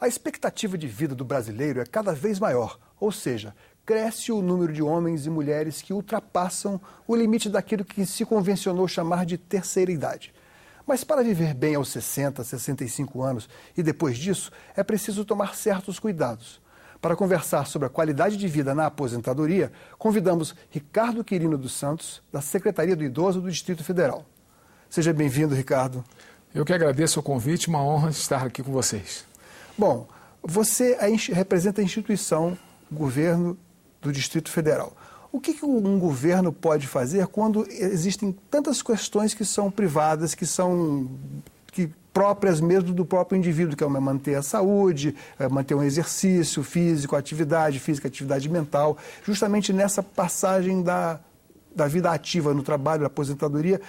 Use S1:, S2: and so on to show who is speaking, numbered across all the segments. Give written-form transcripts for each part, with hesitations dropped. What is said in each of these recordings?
S1: A expectativa de vida do brasileiro é cada vez maior, ou seja, cresce o número de homens e mulheres que ultrapassam o limite daquilo que se convencionou chamar de terceira idade. Mas para viver bem aos 60, 65 anos e depois disso, é preciso tomar certos cuidados. Para conversar sobre a qualidade de vida na aposentadoria, convidamos Ricardo Quirino dos Santos, da Secretaria do Idoso do Distrito Federal. Seja bem-vindo, Ricardo.
S2: Eu que agradeço o convite, uma honra estar aqui com vocês.
S1: Bom, você representa a instituição, governo do Distrito Federal. O que um governo pode fazer quando existem tantas questões que são privadas, que são próprias mesmo do próprio indivíduo, que é manter a saúde, manter um exercício físico, atividade física, atividade mental, justamente nessa passagem da vida ativa no trabalho, da aposentadoria,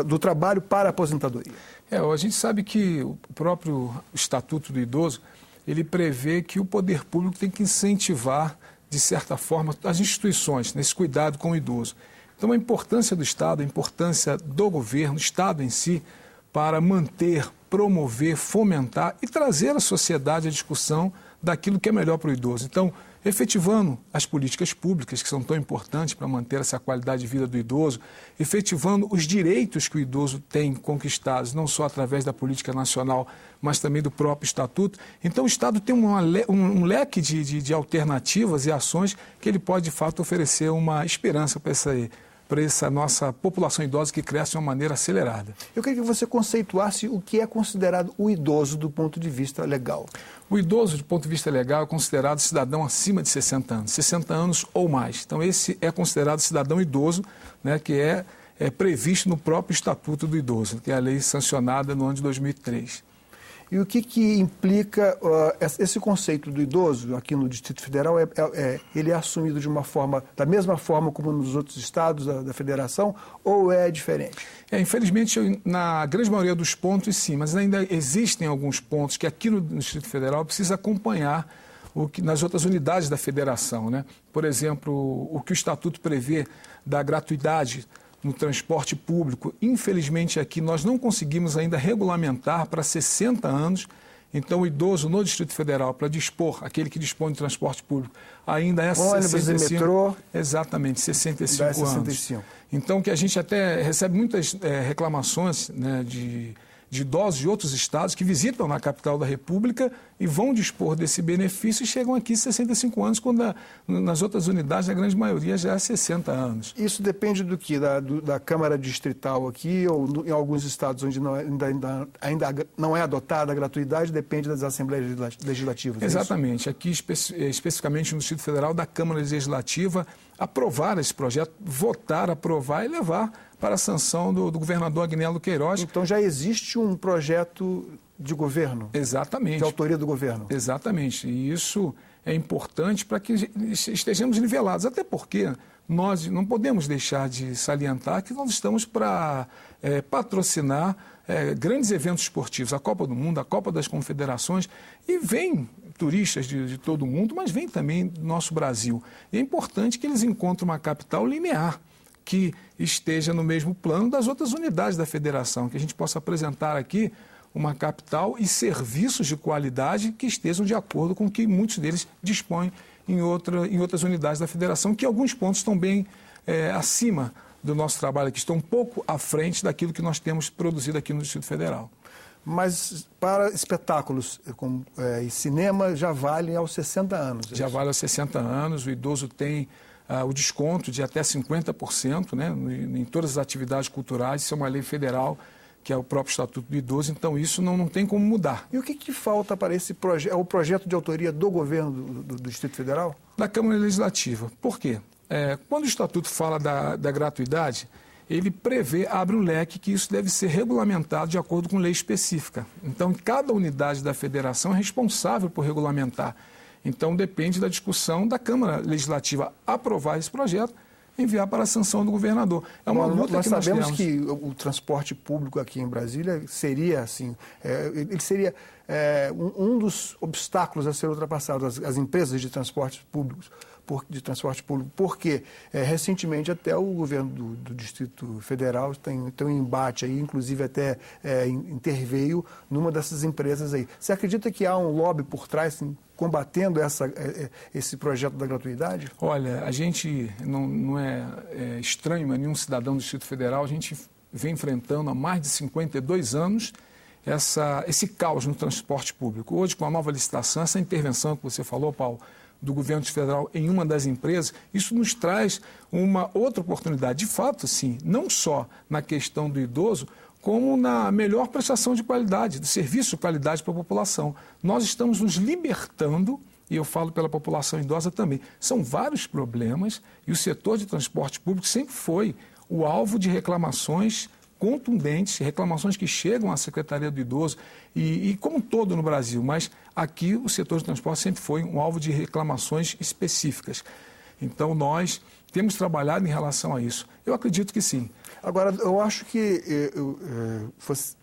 S1: do trabalho para a aposentadoria?
S2: A gente sabe que o próprio Estatuto do Idoso, ele prevê que o poder público tem que incentivar, de certa forma, as instituições nesse cuidado com o idoso. Então, a importância do Estado, a importância do governo, do Estado em si, para manter, promover, fomentar e trazer à sociedade a discussão daquilo que é melhor para o idoso. Então, efetivando as políticas públicas, que são tão importantes para manter essa qualidade de vida do idoso, efetivando os direitos que o idoso tem conquistados, não só através da política nacional, mas também do próprio Estatuto. Então, o Estado tem um leque de alternativas e ações que ele pode, de fato, oferecer uma esperança para essa nossa população idosa que cresce de uma maneira acelerada.
S1: Eu queria que você conceituasse o que é considerado o idoso do ponto de vista legal.
S2: O idoso, do ponto de vista legal, é considerado cidadão acima de 60 anos, 60 anos ou mais. Então, esse é considerado cidadão idoso, né, que é previsto no próprio Estatuto do Idoso, que é a lei sancionada no ano de 2003.
S1: E o que implica esse conceito do idoso aqui no Distrito Federal? Ele é assumido da mesma forma como nos outros estados da federação, ou é diferente?
S2: Infelizmente, na grande maioria dos pontos, sim, mas ainda existem alguns pontos que aqui no Distrito Federal precisa acompanhar nas outras unidades da federação, né? Por exemplo, o que o Estatuto prevê da gratuidade no transporte público. Infelizmente, aqui nós não conseguimos ainda regulamentar para 60 anos. Então, o idoso no Distrito Federal, para dispor, aquele que dispõe de transporte público, ainda é 65.
S1: Ônibus e metrô.
S2: Exatamente, 65 anos. Então, que a gente até recebe muitas reclamações, né, de idosos de outros estados que visitam na capital da República e vão dispor desse benefício e chegam aqui 65 anos, quando nas outras unidades, a grande maioria já é 60 anos.
S1: Isso depende do que? Da Câmara Distrital aqui, ou em alguns estados onde ainda não é adotada a gratuidade, depende das Assembleias Legislativas?
S2: Exatamente. Aqui, especificamente no Distrito Federal, da Câmara Legislativa, aprovar esse projeto, votar, aprovar e levar para a sanção do governador Agnello Queiroz.
S1: Então já existe um projeto de governo?
S2: Exatamente.
S1: De autoria do governo?
S2: Exatamente. E isso é importante para que estejamos nivelados. Até porque nós não podemos deixar de salientar que nós estamos para patrocinar grandes eventos esportivos, a Copa do Mundo, a Copa das Confederações, e vem turistas de todo o mundo, mas vem também do nosso Brasil. E é importante que eles encontrem uma capital linear, que esteja no mesmo plano das outras unidades da federação, que a gente possa apresentar aqui uma capital e serviços de qualidade que estejam de acordo com o que muitos deles dispõem em outras unidades da federação, que alguns pontos estão bem acima do nosso trabalho aqui, estão um pouco à frente daquilo que nós temos produzido aqui no Distrito Federal.
S1: Mas para espetáculos e cinema já vale aos 60 anos?
S2: Já vale aos 60 anos, o idoso tem o desconto de até 50%, né, em todas as atividades culturais. Isso é uma lei federal, que é o próprio Estatuto do Idoso, então isso não tem como mudar.
S1: E o que falta para esse projeto? É o projeto de autoria do governo do Distrito Federal?
S2: Da Câmara Legislativa. Por quê? Quando o Estatuto fala da gratuidade, ele prevê, abre um leque que isso deve ser regulamentado de acordo com lei específica. Então, cada unidade da federação é responsável por regulamentar. Então, depende da discussão da Câmara Legislativa aprovar esse projeto e enviar para a sanção do governador. É uma luta
S1: nós
S2: que nós
S1: sabemos
S2: temos.
S1: que o transporte público aqui em Brasília seria, assim, ele seria um dos obstáculos a ser ultrapassado, as empresas de transportes públicos, de transporte público, porque recentemente até o governo do Distrito Federal tem um embate aí, inclusive até interveio numa dessas empresas aí. Você acredita que há um lobby por trás, assim, combatendo esse projeto da gratuidade?
S2: Olha, a gente não é estranho a nenhum cidadão do Distrito Federal, a gente vem enfrentando há mais de 52 anos esse caos no transporte público. Hoje, com a nova licitação, essa intervenção que você falou, Paulo, do governo federal em uma das empresas, isso nos traz uma outra oportunidade. De fato, sim, não só na questão do idoso, como na melhor prestação de qualidade, de serviço de qualidade para a população. Nós estamos nos libertando, e eu falo pela população idosa também. São vários problemas e o setor de transporte público sempre foi o alvo de reclamações contundentes, reclamações que chegam à Secretaria do Idoso e como um todo no Brasil, mas aqui o setor de transporte sempre foi um alvo de reclamações específicas. Então, nós temos trabalhado em relação a isso. Eu acredito que sim.
S1: Agora, eu acho que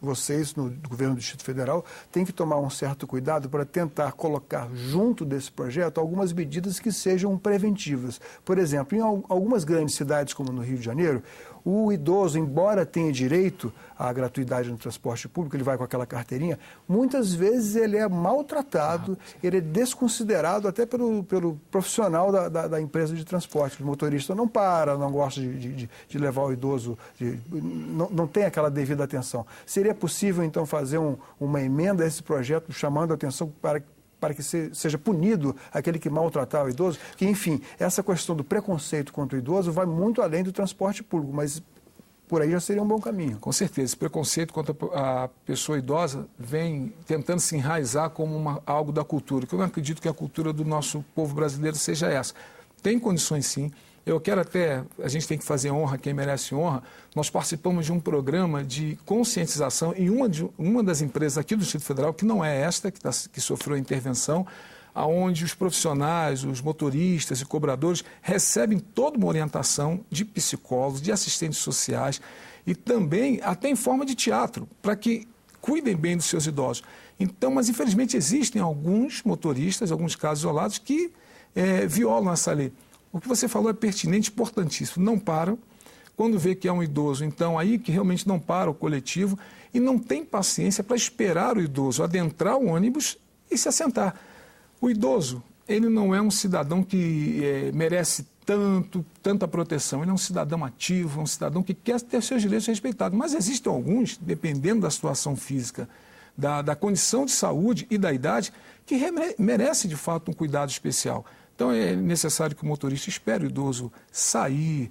S1: vocês, no governo do Distrito Federal, têm que tomar um certo cuidado para tentar colocar junto desse projeto algumas medidas que sejam preventivas. Por exemplo, em algumas grandes cidades, como no Rio de Janeiro, o idoso, embora tenha direito à gratuidade no transporte público, ele vai com aquela carteirinha, muitas vezes ele é maltratado, ele é desconsiderado até pelo profissional da empresa de transporte. O motorista não para, não gosta de levar o idoso, não tem aquela devida atenção. Seria possível, então, fazer uma emenda a esse projeto, chamando a atenção para que seja punido aquele que maltratar o idoso? Que, enfim, essa questão do preconceito contra o idoso vai muito além do transporte público, mas por aí já seria um bom caminho.
S2: Com certeza. Esse preconceito contra a pessoa idosa vem tentando se enraizar como algo da cultura, que eu não acredito que a cultura do nosso povo brasileiro seja essa. Tem condições, sim. Eu quero até, a gente tem que fazer honra a quem merece honra, nós participamos de um programa de conscientização em uma das empresas aqui do Distrito Federal, que não é esta, que sofreu a intervenção, onde os profissionais, os motoristas e cobradores recebem toda uma orientação de psicólogos, de assistentes sociais e também até em forma de teatro, para que cuidem bem dos seus idosos. Então, mas infelizmente existem alguns motoristas, alguns casos isolados, que violam essa lei. O que você falou é pertinente, importantíssimo. Não param. Quando vê que é um idoso, então aí que realmente não para o coletivo e não tem paciência para esperar o idoso adentrar o ônibus e se assentar. O idoso, ele não é um cidadão que merece tanta proteção. Ele é um cidadão ativo, um cidadão que quer ter seus direitos respeitados. Mas existem alguns, dependendo da situação física, da condição de saúde e da idade, que merece de fato um cuidado especial. Então, é necessário que o motorista espere o idoso sair,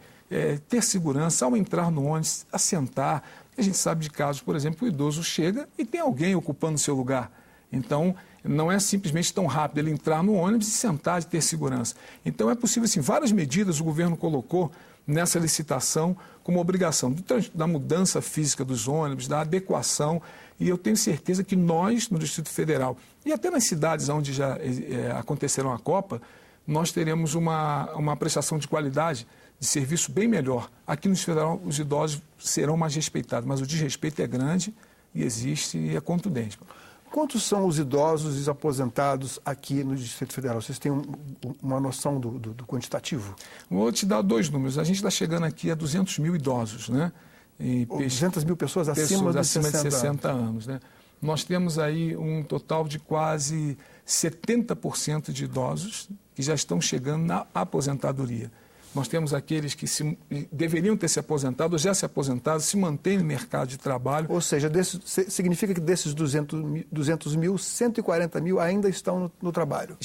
S2: ter segurança ao entrar no ônibus, assentar. A gente sabe de casos, por exemplo, que o idoso chega e tem alguém ocupando o seu lugar. Então, não é simplesmente tão rápido ele entrar no ônibus e sentar e ter segurança. Então, é possível, assim, várias medidas o governo colocou nessa licitação como obrigação da mudança física dos ônibus, da adequação. E eu tenho certeza que nós, no Distrito Federal, e até nas cidades onde já aconteceram a Copa, nós teremos uma prestação de qualidade, de serviço bem melhor. Aqui no Distrito Federal, os idosos serão mais respeitados, mas o desrespeito é grande e existe e é contundente.
S1: Quantos são os idosos e os aposentados aqui no Distrito Federal? Vocês têm uma noção do quantitativo?
S2: Vou te dar dois números. A gente está chegando aqui a 200 mil idosos, né?
S1: 200 mil pessoas acima de
S2: 60 anos, né? Nós temos aí um total de quase 70% de idosos que já estão chegando na aposentadoria. Nós temos aqueles que deveriam ter se aposentado, ou já se aposentados, se mantêm no mercado de trabalho.
S1: Ou seja, significa que desses 200 mil, 140 mil ainda estão no trabalho?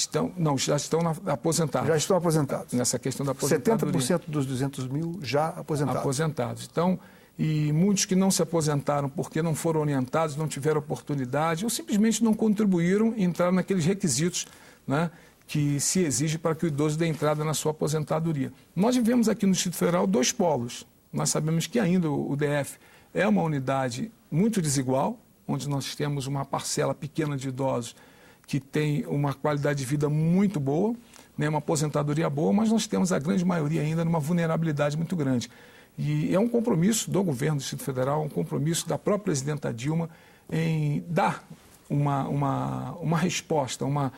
S2: Já estão aposentados.
S1: Já estão aposentados.
S2: Nessa questão da aposentadoria.
S1: 70% dos 200 mil já aposentados.
S2: Aposentados. Então, e muitos que não se aposentaram porque não foram orientados, não tiveram oportunidade, ou simplesmente não contribuíram e entraram naqueles requisitos, né, que se exige para que o idoso dê entrada na sua aposentadoria. Nós vivemos aqui no Distrito Federal dois polos. Nós sabemos que ainda o DF é uma unidade muito desigual, onde nós temos uma parcela pequena de idosos que tem uma qualidade de vida muito boa, né, uma aposentadoria boa, mas nós temos a grande maioria ainda numa vulnerabilidade muito grande. E é um compromisso do governo do Distrito Federal, um compromisso da própria presidenta Dilma em dar uma resposta, uma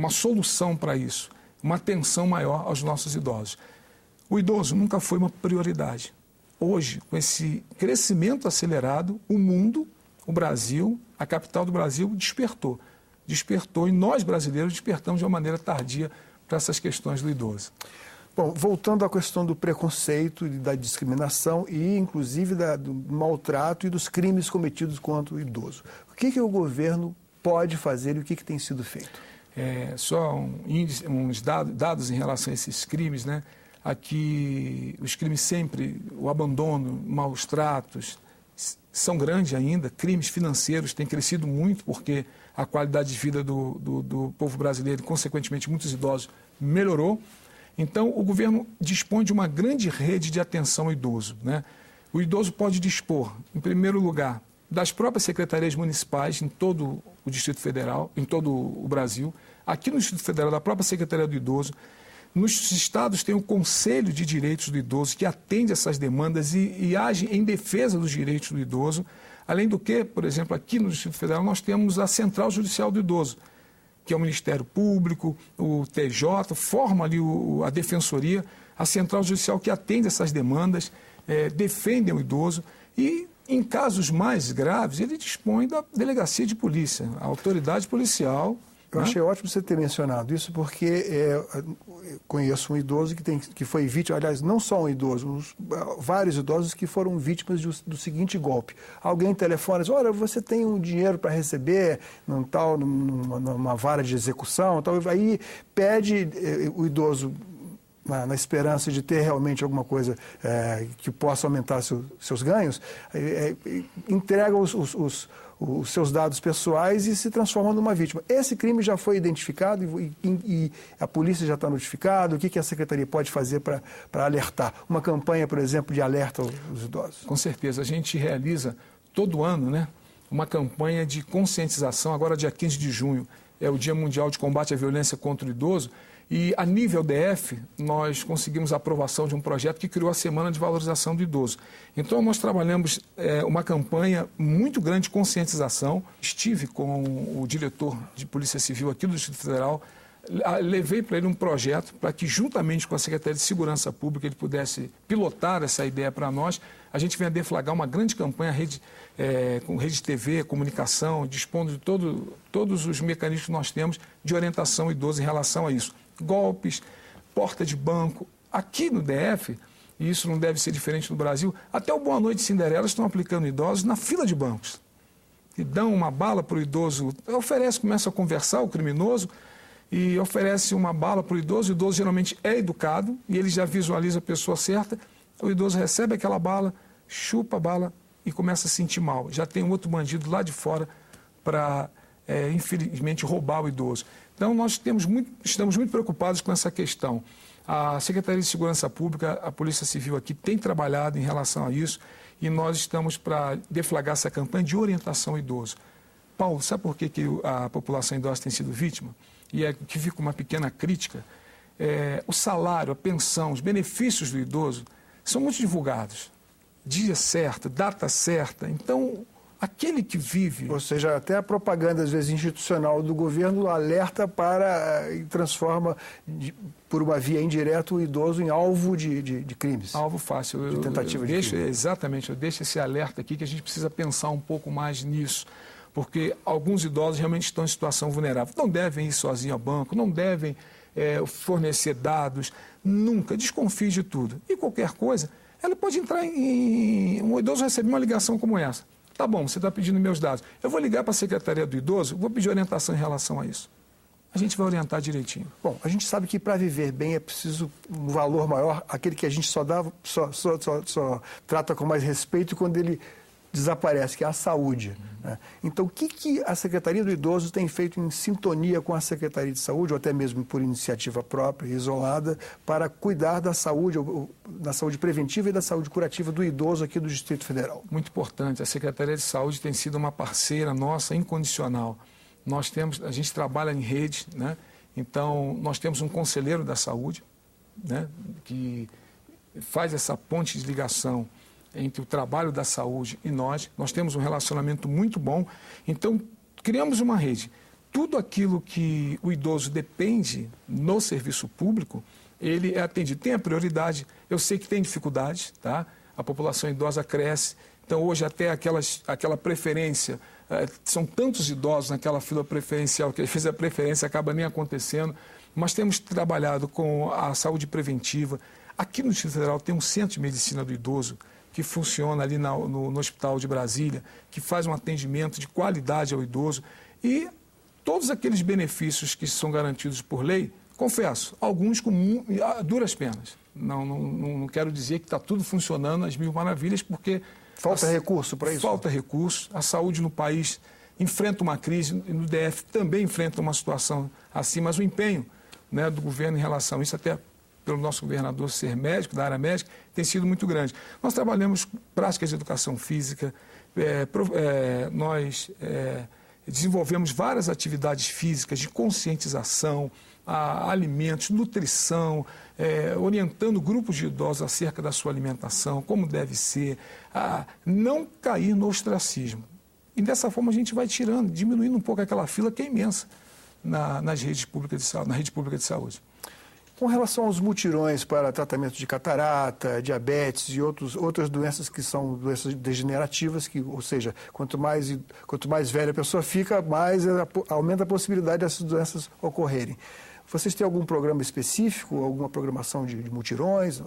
S2: solução para isso. uma atenção maior aos nossos idosos. O idoso nunca foi uma prioridade. Hoje, com esse crescimento acelerado, o mundo, o Brasil, a capital do Brasil despertou. Despertou e nós, brasileiros, despertamos de uma maneira tardia para essas questões do idoso.
S1: Bom, voltando à questão do preconceito e da discriminação e, inclusive, do maltrato e dos crimes cometidos contra o idoso. O que o governo pode fazer e o que tem sido feito?
S2: Só uns dados em relação a esses crimes, né? Aqui, os crimes sempre, o abandono, maus tratos, são grandes ainda. Crimes financeiros têm crescido muito porque a qualidade de vida do povo brasileiro, consequentemente, muitos idosos, melhorou. Então, o governo dispõe de uma grande rede de atenção ao idoso, né? O idoso pode dispor, em primeiro lugar, das próprias secretarias municipais em todo o Distrito Federal, em todo o Brasil. Aqui no Distrito Federal, da própria Secretaria do Idoso. Nos estados tem o Conselho de Direitos do Idoso, que atende essas demandas e age em defesa dos direitos do idoso. Além do que, por exemplo, aqui no Distrito Federal, nós temos a Central Judicial do Idoso, que é o Ministério Público, o TJ, forma ali a Defensoria, a Central Judicial que atende essas demandas, defende o idoso e, em casos mais graves, ele dispõe da delegacia de polícia, a autoridade policial.
S1: Eu achei ótimo você ter mencionado isso, porque eu conheço um idoso que foi vítima, aliás, não só um idoso, vários idosos que foram vítimas do seguinte golpe. Alguém telefona e diz, olha, você tem um dinheiro para receber numa vara de execução, tal. Aí pede o idoso, na esperança de ter realmente alguma coisa que possa aumentar seus ganhos, entrega os seus dados pessoais e se transforma numa vítima. Esse crime já foi identificado e a polícia já está notificada. O que a Secretaria pode fazer para alertar? Uma campanha, por exemplo, de alerta aos idosos?
S2: Com certeza. A gente realiza todo ano, né, uma campanha de conscientização. Agora, dia 15 de junho, é o Dia Mundial de Combate à Violência contra o Idoso. E, a nível DF, nós conseguimos a aprovação de um projeto que criou a Semana de Valorização do Idoso. Então, nós trabalhamos uma campanha muito grande de conscientização. Estive com o diretor de Polícia Civil aqui do Distrito Federal, levei para ele um projeto para que, juntamente com a Secretaria de Segurança Pública, ele pudesse pilotar essa ideia para nós. A gente vem a deflagrar uma grande campanha, com rede de TV, comunicação, dispondo de todos os mecanismos que nós temos de orientação ao idoso em relação a isso. Golpes, porta de banco. Aqui no DF, e isso não deve ser diferente no Brasil, até o Boa Noite Cinderela estão aplicando idosos na fila de bancos. E dão uma bala para o idoso, começa a conversar o criminoso e oferece uma bala para o idoso geralmente é educado e ele já visualiza a pessoa certa, o idoso recebe aquela bala, chupa a bala e começa a sentir mal. Já tem um outro bandido lá de fora para, infelizmente, roubar o idoso. Então, nós estamos muito preocupados com essa questão. A Secretaria de Segurança Pública, a Polícia Civil aqui tem trabalhado em relação a isso e nós estamos para deflagrar essa campanha de orientação ao idoso. Paulo, sabe por que a população idosa tem sido vítima? E que fica uma pequena crítica. O salário, a pensão, os benefícios do idoso são muito divulgados. Dia certo, data certa. Então, aquele que vive...
S1: Ou seja, até a propaganda, às vezes, institucional do governo alerta para e transforma, por uma via indireta, o idoso em alvo de crimes.
S2: Alvo fácil.
S1: De tentativa de crime.
S2: Exatamente. Eu deixo esse alerta aqui que a gente precisa pensar um pouco mais nisso. Porque alguns idosos realmente estão em situação vulnerável. Não devem ir sozinhos ao banco, não devem fornecer dados, nunca. Desconfie de tudo. E qualquer coisa, ela pode entrar um idoso receber uma ligação como essa. Tá bom, você está pedindo meus dados. Eu vou ligar para a Secretaria do Idoso, vou pedir orientação em relação a isso. A gente vai orientar direitinho.
S1: Bom, a gente sabe que para viver bem é preciso um valor maior, aquele que a gente só trata com mais respeito quando ele desaparece, que é a saúde. Né? Então, o que a Secretaria do Idoso tem feito em sintonia com a Secretaria de Saúde, ou até mesmo por iniciativa própria, isolada, para cuidar da saúde preventiva e da saúde curativa do idoso aqui do Distrito Federal?
S2: Muito importante. A Secretaria de Saúde tem sido uma parceira nossa incondicional. A gente trabalha em rede, né? Então, nós temos um conselheiro da saúde, né? Que faz essa ponte de ligação entre o trabalho da saúde e nós temos um relacionamento muito bom. Então, criamos uma rede. tudo aquilo que o idoso depende no serviço público, ele é atendido. Tem a prioridade, eu sei que tem dificuldades, tá? A população idosa cresce, então hoje até aquela preferência, são tantos idosos naquela fila preferencial que às vezes a preferência acaba nem acontecendo, mas temos trabalhado com a saúde preventiva. Aqui no Distrito Federal tem um centro de medicina do idoso que funciona ali no Hospital de Brasília, que faz um atendimento de qualidade ao idoso e todos aqueles benefícios que são garantidos por lei, confesso, alguns com duras penas. Não quero dizer que está tudo funcionando às mil maravilhas, porque...
S1: Falta recurso para isso?
S2: Falta recurso. A saúde no país enfrenta uma crise, e no DF também enfrenta uma situação assim, mas o empenho, né, do governo em relação a isso, até pelo nosso governador ser médico, da área médica, tem sido muito grande. Nós trabalhamos práticas de educação física, nós desenvolvemos várias atividades físicas de conscientização, alimentos, nutrição, orientando grupos de idosos acerca da sua alimentação, como deve ser, a não cair no ostracismo. E dessa forma a gente vai tirando, diminuindo um pouco aquela fila que é imensa na rede pública de saúde.
S1: Com relação aos mutirões para tratamento de catarata, diabetes e outras doenças que são doenças degenerativas, ou seja, quanto mais velha a pessoa fica, mais aumenta a possibilidade dessas doenças ocorrerem. Vocês têm algum programa específico, alguma programação de mutirões?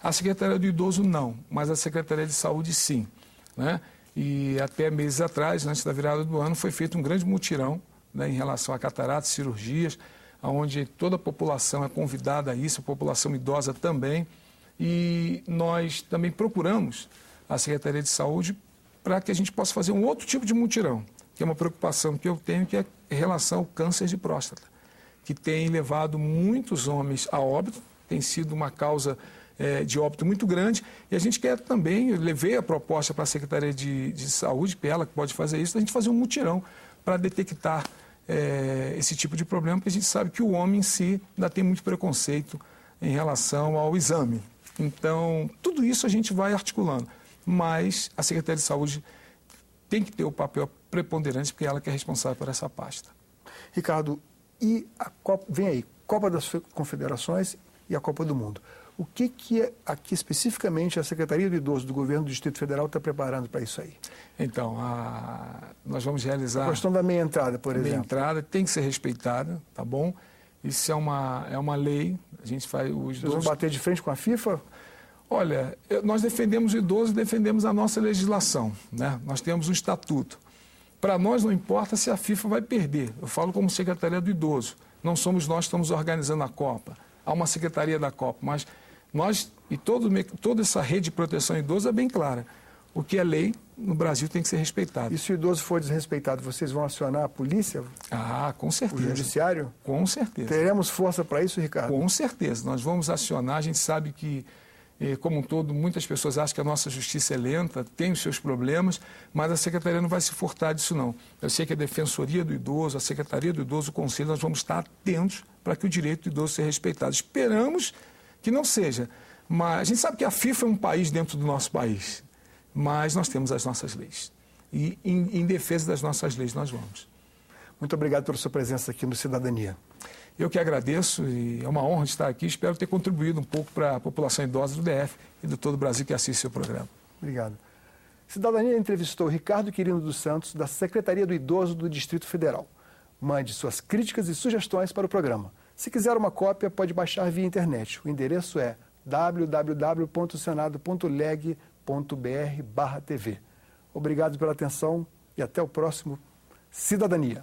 S2: A Secretaria do Idoso não, mas a Secretaria de Saúde sim, né? E até meses atrás, antes da virada do ano, foi feito um grande mutirão, né, em relação a cataratas, cirurgias, onde toda a população é convidada a isso, a população idosa também, e nós também procuramos a Secretaria de Saúde para que a gente possa fazer um outro tipo de mutirão, que é uma preocupação que eu tenho, que é em relação ao câncer de próstata, que tem levado muitos homens a óbito, tem sido uma causa de óbito muito grande, e a gente quer também, eu levei a proposta para a Secretaria de Saúde, que é ela que pode fazer isso, a gente fazer um mutirão para detectar esse tipo de problema, porque a gente sabe que o homem em si ainda tem muito preconceito em relação ao exame. Então, tudo isso a gente vai articulando, mas a Secretaria de Saúde tem que ter o papel preponderante, porque é ela que é responsável por essa pasta.
S1: Ricardo, e vem aí, Copa das Confederações e a Copa do Mundo. O que aqui especificamente a Secretaria do Idoso do Governo do Distrito Federal está preparando para isso aí?
S2: Então, nós vamos realizar...
S1: A questão da meia entrada, por exemplo.
S2: A meia entrada tem que ser respeitada, tá bom? Isso é uma lei, a gente faz...
S1: Vocês vão bater de frente com a FIFA?
S2: Olha, nós defendemos o idoso e defendemos a nossa legislação, né? Nós temos um estatuto. Para nós não importa se a FIFA vai perder. Eu falo como Secretaria do Idoso. Não somos nós que estamos organizando a Copa. Há uma Secretaria da Copa, mas nós e toda essa rede de proteção ao idoso é bem clara. O que é lei no Brasil tem que ser respeitado.
S1: E se o idoso for desrespeitado, vocês vão acionar a polícia?
S2: Com certeza.
S1: O judiciário?
S2: Com certeza.
S1: Teremos força para isso, Ricardo?
S2: Com certeza. Nós vamos acionar. A gente sabe que, como um todo, muitas pessoas acham que a nossa justiça é lenta, tem os seus problemas, mas a Secretaria não vai se furtar disso, não. Eu sei que a Defensoria do Idoso, a Secretaria do Idoso, o Conselho, nós vamos estar atentos para que o direito do idoso seja respeitado. Esperamos que não seja. Mas a gente sabe que a FIFA é um país dentro do nosso país, mas nós temos as nossas leis. E em defesa das nossas leis nós vamos.
S1: Muito obrigado pela sua presença aqui no Cidadania.
S2: Eu que agradeço e é uma honra estar aqui. Espero ter contribuído um pouco para a população idosa do DF e de todo o Brasil que assiste seu programa.
S1: Obrigado. Cidadania entrevistou Ricardo Quirino dos Santos, da Secretaria do Idoso do Distrito Federal. Mande suas críticas e sugestões para o programa. Se quiser uma cópia, pode baixar via internet. O endereço é www.senado.leg.br/tv. Obrigado pela atenção e até o próximo Cidadania.